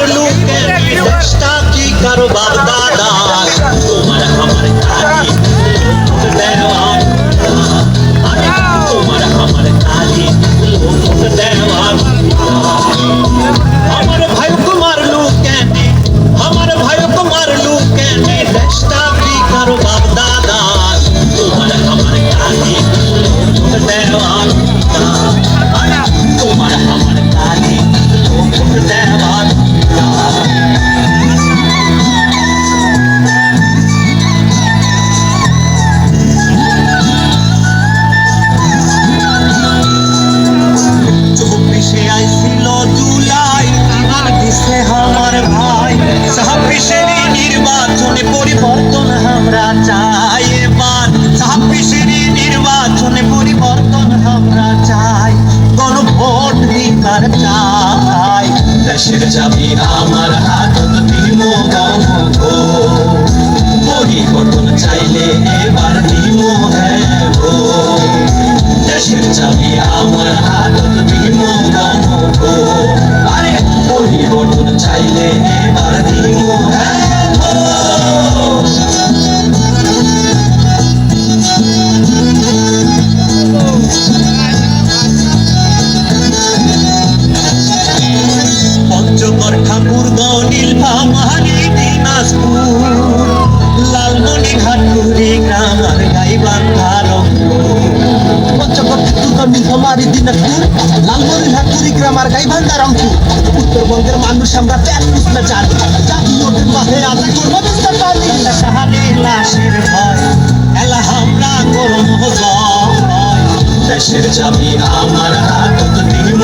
মারলু কেন দেশটা কি কারো বাপ দাদা তোমার আমার কালি দেওয়ান তোমার আমার কালি দেওয়ান আমার ভাই को মারলু কেন আমার ভাই को মারলু কেন দেশটা কি কারো বাপ দাদা তোমার আমার কালি দেওয়ান তোমার আমার কালি দেওয়ান চব্বিশে আইছিল জুলাই আর দিছে আমার ভাই ছাব্বিশেরই নির্বাচনে পরিবর্তন আমরা চাই এবার ছাব্বিশেরই নির্বাচনে পরিবর্তন আমরা চাই গণভোট দিবার চাই দেশের চাবি আমার হাতত দিব পরিবর্তন চাইলে এবার দিব দেশের চাবি আমার হাতত দিব আরে পরিবর্তন চাইলে এবার দিব পঞ্চগড় ঠাকুরগাঁও নীলফামারী দিনাজপুর লালমনিরহাট কুড়িগ্রাম আর গাইবান্ধা রংপুর পঞ্চগড় ঠাকুরগাঁও নীলফামারী দিনাজপুর লালমনিরহাট কুড়িগ্রাম আর গাইবান্ধা রংপুর উত্তরবঙ্গের মানুষ আমরা প্র্যাকটিস না জানি জাতি নোটের মাঝে আদায় করবো বিস্তার পানি শাহারে লাশের ভয় এলা হামলা করম জয় দেশের চাবি আমার হাতত দিব